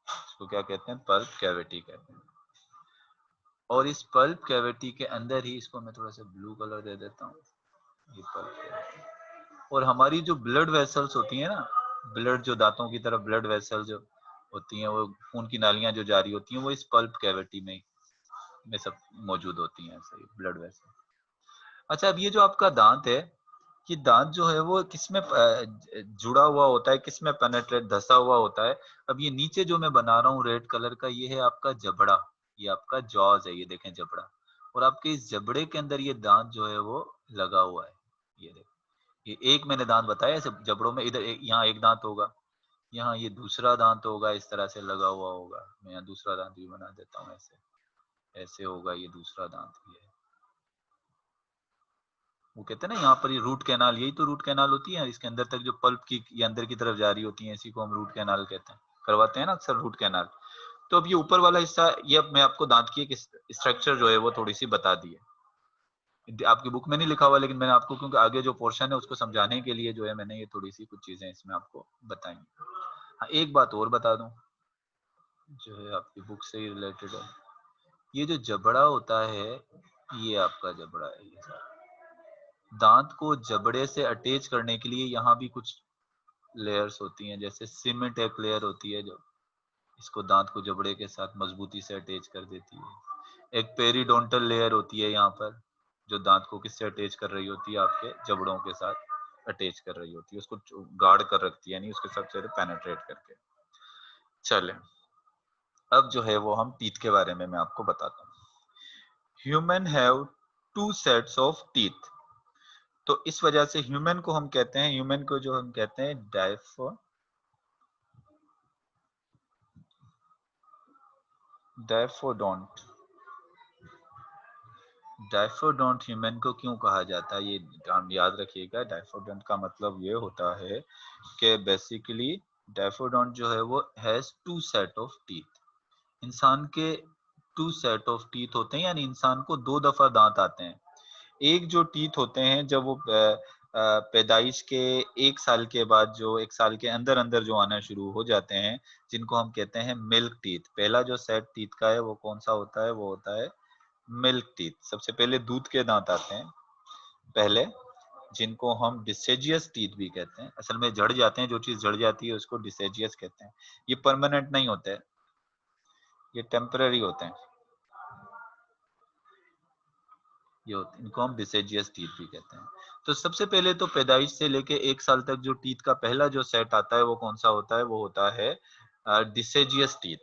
इसको क्या कहते हैं, पल्प कैविटी कहते हैं। और इस पल्प कैविटी के अंदर ही, इसको मैं थोड़ा सा ब्लू कलर दे देता हूँ, ये पल्प कैविटी। और हमारी जो ब्लड वेसल्स होती है ना, ब्लड जो दांतों की तरफ ब्लड वेसल्स जो होती हैं, वो खून की नालियां जो जारी होती हैं, वो इस पल्प कैविटी में सब मौजूद होती हैं, ऐसे ब्लड वेसल। अच्छा, अब ये जो आपका दांत है, ये दांत जो है वो किसमें जुड़ा हुआ होता है, किसमें पेनेट्रेट धसा हुआ होता है। अब ये नीचे जो मैं बना रहा हूँ रेड कलर का, ये है आपका जबड़ा, ये आपका जॉज है, ये देखें जबड़ा। और आपके इस जबड़े के अंदर ये दांत जो है वो लगा हुआ है, ये देखें। ये एक मैंने दांत बताया, ऐसे जबड़ों में इधर यहाँ एक दांत होगा, यहाँ ये दूसरा दांत होगा, इस तरह से लगा हुआ होगा। मैं यहाँ दूसरा दांत भी बना देता हूँ, ऐसे ऐसे होगा, ये दूसरा दांत भी है। वो कहते हैं ना यहाँ पर ये रूट कैनाल, यही तो रूट कैनाल होती है, इसके अंदर तक जो पल्प की ये अंदर की तरफ जारी होती है, इसी को हम रूट कैनाल कहते हैं, करवाते हैं ना अक्सर रूट कैनाल। तो अब ये ऊपर वाला हिस्सा, ये अब मैं आपको दांत की एक स्ट्रक्चर जो है वो थोड़ी सी बता दी है, आपकी बुक में नहीं लिखा हुआ, लेकिन मैंने आपको, क्योंकि आगे जो पोर्शन है उसको समझाने के लिए जो है मैंने ये थोड़ी सी कुछ चीजें इसमें आपको बताई। हाँ, एक बात और बता दूं जो है आपकी बुक से ही रिलेटेड है, ये जो जबड़ा होता है, ये आपका जबड़ा है, ये दांत को जबड़े से अटैच करने के लिए यहाँ भी कुछ लेयर्स होती हैं, जैसे सीमेंट एक लेयर होती है जो इसको दांत को जबड़े के साथ मजबूती से अटैच कर देती है। एक पेरिडोंटल लेयर होती है यहाँ पर, जो दांत को किससे अटैच कर रही होती है, आपके जबड़ों के साथ अटैच कर रही होती है, उसको गार्ड कर रखती है, यानी उसके साथ पेनेट्रेट करके। चले, अब जो है वो हम टीथ के बारे में मैं आपको बताता हूँ। Human have 2 sets of teeth. तो इस वजह से ह्यूमन को हम कहते हैं, ह्यूमन को जो हम कहते हैं डायफोडोंट। डायफोडोंट ह्यूमन को क्यों कहा जाता है, ये आप याद रखिएगा। डायफोडोंट का मतलब ये होता है कि बेसिकली डायफोडोंट जो है वो हैज 2 सेट ऑफ टीथ। इंसान के 2 सेट ऑफ टीथ होते हैं, यानी इंसान को 2 दफा दांत आते हैं। एक जो टीथ होते हैं जब वो पैदाइश के 1 साल के बाद, जो 1 साल के अंदर अंदर जो आना शुरू हो जाते हैं, जिनको हम कहते हैं मिल्क टीथ। पहला जो सेट टीथ का है वो कौन सा होता है, वो होता है मिल्क टीथ। सबसे पहले दूध के दांत आते हैं पहले, जिनको हम डिसेजियस टीथ भी कहते हैं। असल में झड़ जाते हैं, जो चीज झड़ जाती है उसको डिसेजियस कहते हैं। ये परमानेंट नहीं होते, ये टेम्पररी होते हैं, इनको हम डिसेजियस टीथ भी कहते हैं। तो सबसे पहले तो पैदाइश से लेके 1 साल तक जो टीथ का पहला जो सेट आता है वो कौन सा होता है, वो होता है डिसेजियस टीथ।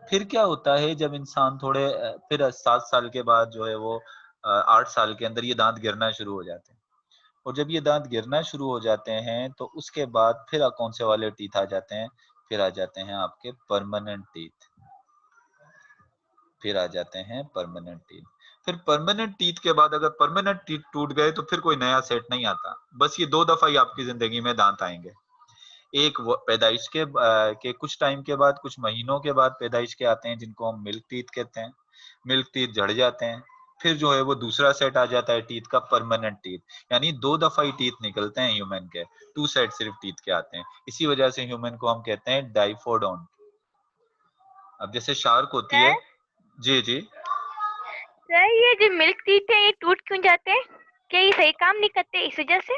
फिर क्या होता है, जब इंसान थोड़े फिर 7 साल के बाद जो है वो 8 साल के अंदर ये दांत गिरना शुरू हो जाते हैं। और जब ये दांत गिरना शुरू हो जाते हैं तो उसके बाद फिर कौन से वाले टीथ आ जाते हैं, फिर आ जाते हैं आपके परमानेंट टीथ। फिर आ जाते हैं परमानेंट टीथ। फिर परमानेंट टीथ के बाद अगर परमानेंट टीथ टूट गए तो फिर कोई नया सेट नहीं आता। बस ये 2 दफा ही आपकी जिंदगी में दांत आएंगे। एक पैदाइश के कुछ टाइम के बाद, कुछ महीनों के बाद पैदाइश के आते हैं, जिनको हम मिल्क टीथ कहते हैं। मिल्क टीथ झड़ जाते हैं, फिर जो है वो दूसरा सेट आ जाता है टीथ का, परमानेंट टीथ। यानी 2 दफा ही टीथ निकलते हैं ह्यूमन के, 2 सेट सिर्फ टीथ के आते हैं। इसी वजह से ह्यूमन को हम कहते हैं डाइफोडोंट। अब जैसे शार्क होती है, सर जी जी, सर ये जो मिल्क टीथ है ये टूट क्यों जाते हैं? क्या ये सही काम नहीं करते इस वजह से?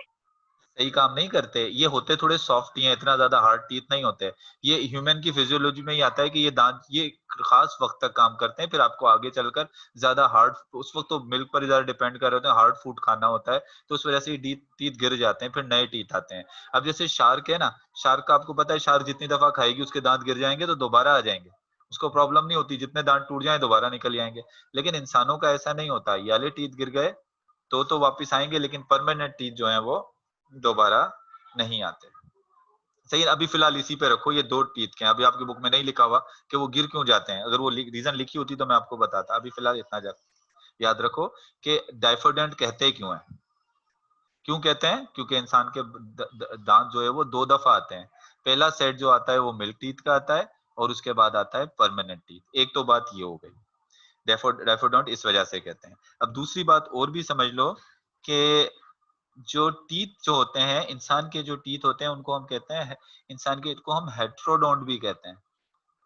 सही काम नहीं करते, ये होते थोड़े सॉफ्ट ही हैं, इतना ज्यादा हार्ड टीथ नहीं होते। ये ह्यूमन की फिजियोलॉजी में ही आता है कि ये दांत ये खास वक्त तक काम करते हैं, फिर आपको आगे चलकर ज्यादा हार्ड, उस वक्त तो मिल्क पर ज्यादा डिपेंड कर रहे होते हैं, हार्ड फूड खाना होता है, तो उस वजह से टीथ गिर जाते हैं, फिर नए टीथ आते हैं। अब जैसे शार्क है ना, शार्क का आपको पता है, शार्क जितनी दफा खाएगी उसके दांत गिर जाएंगे तो दोबारा आ जाएंगे, उसको प्रॉब्लम नहीं होती, जितने दांत टूट जाए दोबारा निकल जाएंगे। लेकिन इंसानों का ऐसा नहीं होता, ये वाले टीथ गिर गए तो वापिस आएंगे, लेकिन परमानेंट टीथ जो है वो दोबारा नहीं आते। सही है, अभी फिलहाल इसी पे रखो, ये 2 टीथ के हैं, अभी आपकी बुक में नहीं लिखा हुआ कि वो गिर क्यों जाते हैं, अगर वो रीजन लिखी होती तो मैं आपको बताता। अभी फिलहाल इतना याद रखो कि डाइफोडेंट कहते क्यों है, क्यों कहते हैं, क्योंकि इंसान के दांत जो है वो 2 दफा आते हैं। पहला सेट जो आता है वो मिल्क टीथ का आता है, और उसके बाद आता है परमानेंट टीथ। एक तो बात ये हो गई, डाइफोडेंट इस वजह से कहते हैं। अब दूसरी बात और भी समझ लो कि जो टीथ जो होते हैं, इंसान के जो टीथ होते हैं उनको हम कहते हैं, इंसान के को हम हेट्रोडोंट भी कहते हैं।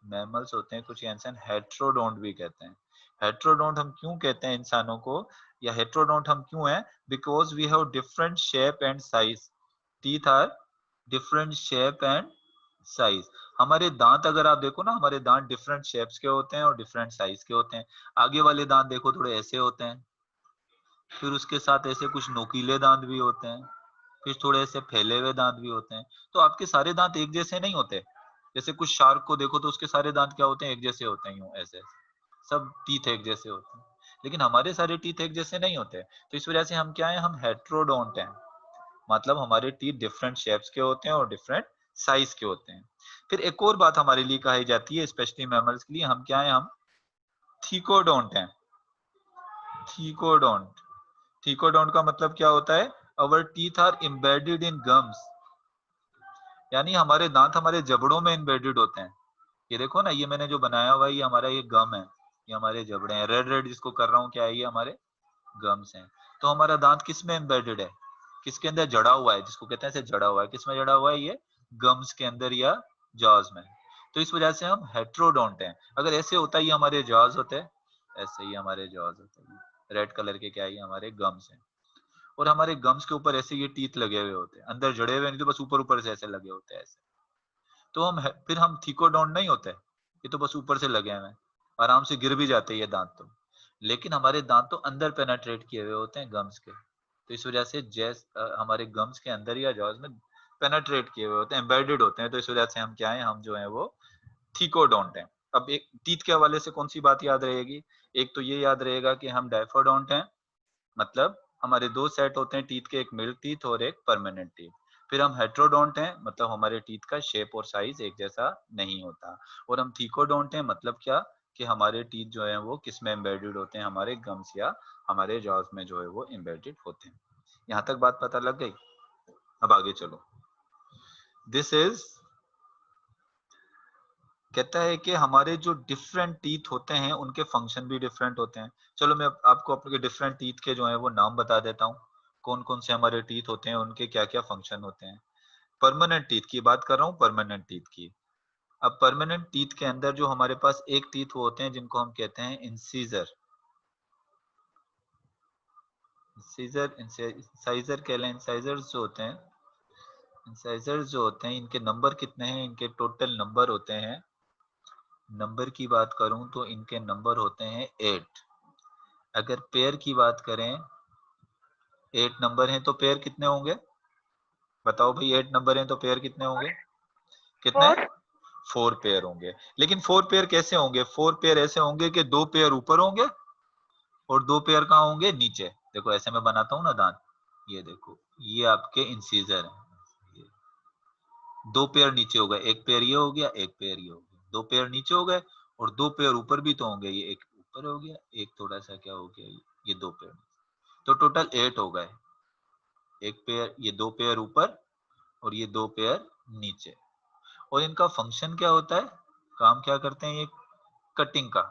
मैमल्स होते हैं कुछ इंसान हेट्रोडोंट भी कहते हैं। हेट्रोडोंट हम क्यों कहते हैं इंसानों को, या हेट्रोडोंट हम क्यों हैं, because we have different shape and size. Teeth are different shape and size. हमारे दांत अगर आप देखो ना, हमारे दांत डिफरेंट शेप्स के होते हैं और डिफरेंट साइज के होते हैं। आगे वाले दांत देखो थोड़े ऐसे होते हैं, फिर उसके साथ ऐसे कुछ नोकीले दांत भी होते हैं, फिर थोड़े से फैले हुए दांत भी होते हैं। तो आपके सारे दांत एक जैसे नहीं होते। जैसे कुछ शार्क को देखो तो उसके सारे दांत क्या होते हैं, एक जैसे होते हैं, यूं ऐसे सब टीथ एक जैसे होते हैं। लेकिन हमारे सारे टीथ एक जैसे नहीं होते, तो इस वजह से हम क्या है, हम हेट्रोडोंट हैं। मतलब हमारे टीथ डिफरेंट शेप्स के होते हैं और डिफरेंट साइज के होते हैं। फिर एक और बात हमारे लिए कही जाती है, स्पेशली मैमल्स के लिए, हम क्या है, हम थीकोडोंट हैं। थीकोडोंट, थीकोडोंट का मतलब क्या होता है, our teeth are embedded in gums, यानी हमारे दांत हमारे जबड़ों में एम्बेडेड होते हैं। ये देखो ना, ये मैंने जो बनाया हुआ है ये हमारा ये गम है, ये हमारे जबड़े हैं, रेड रेड जिसको कर रहा हूँ क्या है, ये हमारे गम्स हैं। तो हमारा दांत किस में एम्बेडेड है, किसके अंदर जड़ा हुआ है, जिसको कहते हैं ऐसे जड़ा हुआ है, किस में जड़ा हुआ है, ये गम्स के अंदर या जॉज में। तो इस वजह से हम हेट्रोडोंट हैं। अगर ऐसे होता है ये हमारे जॉज होते हैं, ऐसे ही हमारे जॉज होते हैं, रेड कलर के क्या है, ये हमारे गम्स हैं। और हमारे गम्स के ऊपर ऐसे ये टीथ लगे हुए होते हैं, अंदर जड़े हुए नहीं, तो बस ऊपर ऊपर से ऐसे लगे होते हैं ऐसे। तो फिर हम थीकोडोंट नहीं होते, ये तो बस ऊपर से लगे हुए हैं, आराम से गिर भी जाते हैं ये दांत तो। लेकिन हमारे दांत तो अंदर पेनेट्रेट किए हुए होते हैं गम्स के, तो इस वजह से हमारे गम्स के अंदर या जॉज में पेनेट्रेट किए हुए होते हैं, एम्बेडेड होते हैं, तो इस वजह से हम क्या है, हम जो है वो थीकोडोंट हैं। अब एक टीथ के हवाले से कौन सी बात याद रहेगी, एक तो ये याद रहेगा कि हम डायफोडोंट हैं, मतलब हमारे 2 सेट होते हैं टीथ के, एक मिल्क टीथ और एक परमानेंट टीथ। फिर हम हेट्रोडोंट हैं, मतलब हमारे टीथ का शेप और साइज एक जैसा नहीं होता। और हम थीकोडोंट हैं, मतलब क्या, कि हमारे टीथ जो है वो किस में एम्बेडेड होते हैं, हमारे गम्स या हमारे जॉज में जो है वो एम्बेडेड होते हैं। यहाँ तक बात पता लग गई। अब आगे चलो। दिस इज, कहता है कि हमारे जो डिफरेंट टीथ होते हैं उनके फंक्शन भी डिफरेंट होते हैं। चलो मैं आपको अपने डिफरेंट टीथ के जो है वो नाम बता देता हूँ, कौन कौन से हमारे टीथ होते हैं, उनके क्या क्या फंक्शन होते हैं। परमानेंट टीथ की बात कर रहा हूँ, परमानेंट टीथ की। अब परमानेंट टीथ के अंदर जो हमारे पास एक टीथ वो होते हैं जिनको हम कहते हैं इंसीजर। इंसीजर, इंसाइजर कह लें, इंसाइजर्स जो होते हैं, इंसाइजर्स जो होते हैं, इनके नंबर कितने हैं, इनके टोटल नंबर होते हैं, नंबर की बात करूं तो इनके नंबर होते हैं 8। अगर पेयर की बात करें, 8 नंबर हैं तो पेयर कितने होंगे, बताओ भाई, 8 नंबर हैं तो पेयर कितने होंगे, कितने, 4। 4 पेयर होंगे। लेकिन 4 पेयर कैसे होंगे, 4 पेयर ऐसे होंगे कि 2 पेयर ऊपर होंगे और 2 पेयर कहाँ होंगे, नीचे। देखो ऐसे मैं बनाता हूँ ना दांत, ये देखो, ये आपके इंसीजर है, 2 पेयर नीचे हो गए, एक पेयर ये हो गया, एक पेयर ये हो गया, 2 पेयर नीचे हो गए, और 2 पेयर ऊपर भी तो होंगे, ये एक ऊपर हो गया, एक थोड़ा सा क्या हो गया, ये 2 पेयर, तो टोटल 8 हो गए। एक पेयर, ये 2 पेयर ऊपर और ये 2 पेयर नीचे। और इनका फंक्शन क्या होता है, काम क्या करते हैं ये, कटिंग का,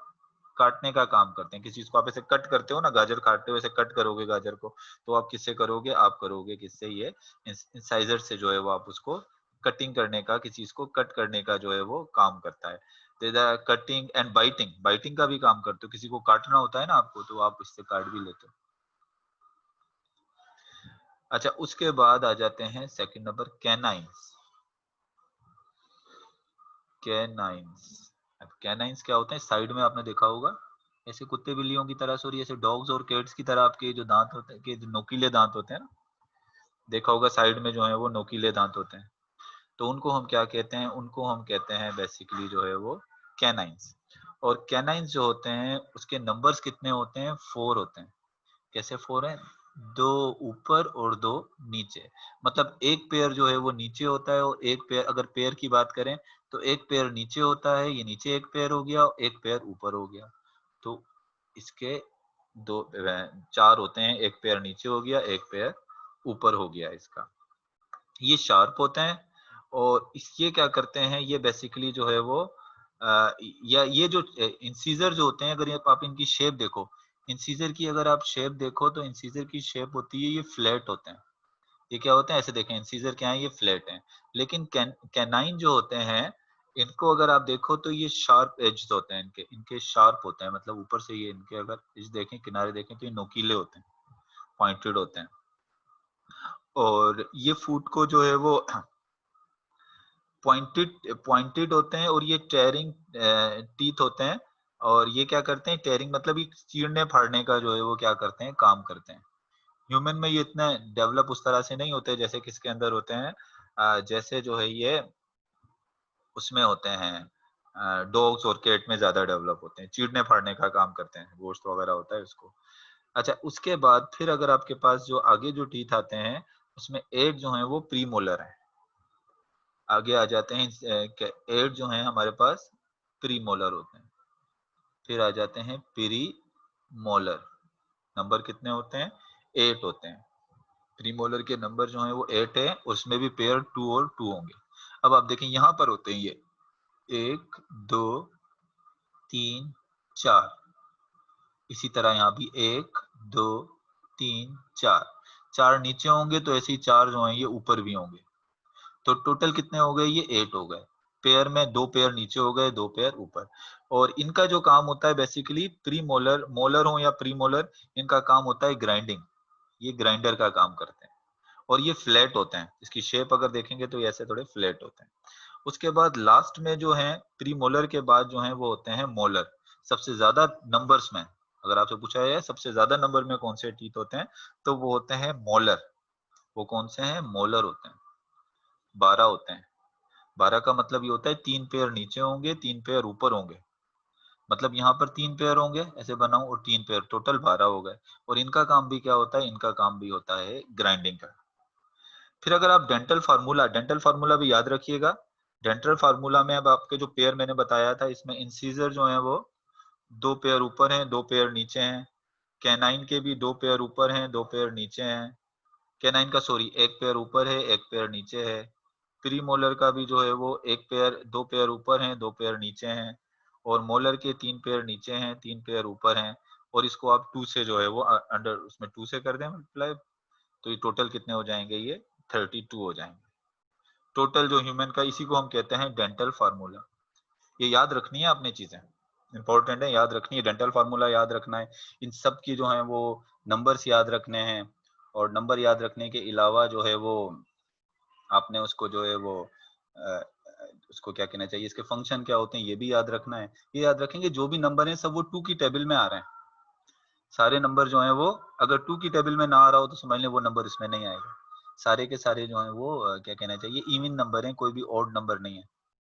काटने का काम करते हैं। किसी चीज को आप ऐसे कट करते हो ना, गाजर काटते हो, ऐसे कट करोगे गाजर को, तो आप किससे करोगे, आप करोगे किससे, ये इंसाइजर से जो है वो आप उसको कटिंग करने का, किसी चीज को कट करने का जो है वो काम करता है। कटिंग एंड बाइटिंग, बाइटिंग का भी काम करते हो, किसी को काटना होता है ना आपको, तो आप इससे काट भी लेते हो। अच्छा, उसके बाद आ जाते हैं सेकंड नंबर कैनाइंस। कैनाइंस, अब कैनाइंस क्या होते हैं? साइड में आपने देखा होगा ऐसे कुत्ते बिल्लियों की तरह, सॉरी ऐसे डॉग्स और कैट्स की तरह आपके जो दांत होते हैं, के जो नोकीले दांत होते हैं ना, देखा होगा साइड में जो है वो नोकीले दांत होते हैं। तो उनको हम क्या कहते हैं? उनको हम कहते हैं बेसिकली जो है वो कैनाइंस। और कैनाइंस जो होते हैं उसके नंबर्स कितने होते हैं? 4 होते हैं। कैसे 4 हैं? 2 ऊपर और 2 नीचे। मतलब एक पेयर जो है वो नीचे होता है और एक पेयर, अगर पेयर की बात करें तो एक पेयर नीचे होता है, ये नीचे एक पेयर हो गया और एक पेयर ऊपर हो गया। तो इसके 4 होते हैं, एक पेयर नीचे हो गया, एक पेयर ऊपर हो गया इसका। ये शार्प होते हैं और ये क्या करते हैं? ये बेसिकली जो है वो या ये जो इंसीजर जो होते हैं, अगर ये आप इनकी शेप देखो, इंसीजर की अगर आप शेप देखो तो इंसीजर की शेप होती है, ये फ्लैट होते हैं। ये क्या होते हैं? ऐसे देखें, इंसीजर क्या है? ये फ्लैट हैं। लेकिन कैनाइन जो होते हैं, इनको अगर आप देखो तो ये शार्प एज होते हैं, इनके इनके शार्प होते हैं। मतलब ऊपर से ये इनके अगर एज देखें, किनारे देखें तो ये नोकीले होते हैं, पॉइंटेड होते हैं। और ये फूट को जो है वो पॉइंटेड पॉइंटेड होते हैं और ये टेयरिंग टीथ होते हैं। और ये क्या करते हैं? टेयरिंग मतलब ये चीरने फाड़ने का जो है वो क्या करते हैं? काम करते हैं। ह्यूमन में ये इतना डेवलप उस तरह से नहीं होते जैसे किसके अंदर होते हैं, जैसे जो है ये उसमें होते हैं, डॉग्स और कैट में ज्यादा डेवलप होते हैं, चीरने फाड़ने का काम करते हैं, गोश्त वगैरह होता है उसको। अच्छा, उसके बाद फिर अगर आपके पास जो आगे जो टीथ आते हैं उसमें 8 जो है वो प्रीमोलर है। आगे आ जाते हैं 8 जो है हमारे पास प्रीमोलर होते हैं। फिर आ जाते हैं पेरी मोलर। नंबर कितने होते हैं? 8 होते हैं। प्रीमोलर के नंबर जो है वो 8 है, उसमें भी पेयर 2 और 2 होंगे। अब आप देखें यहाँ पर होते हैं ये 1 2 3 4। इसी तरह यहाँ भी 1 2 3 4। 4 नीचे होंगे तो ऐसे ही 4 जो है ये ऊपर भी होंगे। तो टोटल कितने हो गए? ये 8 हो गए। पेयर में 2 पेयर नीचे हो गए, 2 पेयर ऊपर। और इनका जो काम होता है बेसिकली प्री मोलर, मोलर हो या प्री मोलर, इनका काम होता है ग्राइंडिंग। ये ग्राइंडर का काम करते हैं। और ये फ्लैट होते हैं, इसकी शेप अगर देखेंगे तो ऐसे थोड़े फ्लैट होते हैं। उसके बाद लास्ट में जो है प्री मोलर के बाद जो है वो होते हैं मोलर। सबसे ज्यादा नंबर्स में, अगर आपसे पूछा है सबसे ज्यादा नंबर में कौन से टीथ होते हैं, तो वो होते हैं मोलर। वो कौन से हैं? मोलर होते हैं। 12 होते हैं। 12 का मतलब ये होता है 3 पेयर नीचे होंगे, 3 पेयर ऊपर होंगे। मतलब यहाँ पर 3 पेयर होंगे, ऐसे बनाऊं, और 3 पेयर, टोटल 12 हो गए। और इनका काम भी क्या होता है? इनका काम भी होता है ग्राइंडिंग का। फिर अगर आप डेंटल फार्मूला भी याद रखिएगा। डेंटल फार्मूला में अब आपके जो पेयर मैंने बताया था, इसमें इंसीजर जो है वो 2 पेयर ऊपर हैं, 2 पेयर नीचे हैं। कैनाइन के भी 2 पेयर ऊपर हैं, 2 पेयर नीचे हैं। कैनाइन का सॉरी, एक पेयर ऊपर है, एक पेयर नीचे है। प्री मोलर का भी जो है वो एक पेयर, 2 पेयर ऊपर हैं, 2 पेयर नीचे हैं। और मोलर के 3 पेयर नीचे हैं, 3 पेयर ऊपर हैं। और इसको आप 2 से जो है वो अंडर उसमें 2 से कर दें मल्टीप्लाई, तो ये टोटल कितने हो जाएंगे? ये 32 हो जाएंगे टोटल जो ह्यूमन का। इसी को हम कहते हैं डेंटल फार्मूला। ये याद रखनी है आपने चीजें, इंपॉर्टेंट है, याद रखनी है। डेंटल फार्मूला याद रखना है, इन सब की जो है वो नंबर्स याद रखने हैं। और नंबर याद रखने के अलावा जो है वो आपने उसको जो है वो उसको क्या कहना चाहिए, इसके फंक्शन क्या होते हैं ये भी याद रखना है। ये याद रखेंगे जो भी नंबर है सब वो 2 की टेबल में आ रहे हैं। सारे नंबर जो है वो अगर 2 की टेबल में ना आ रहा हो तो समझ लें वो नंबर इसमें नहीं आएगा। सारे के सारे जो है वो क्या कहना चाहिए, इवन नंबर है, कोई भी ऑड नंबर नहीं है।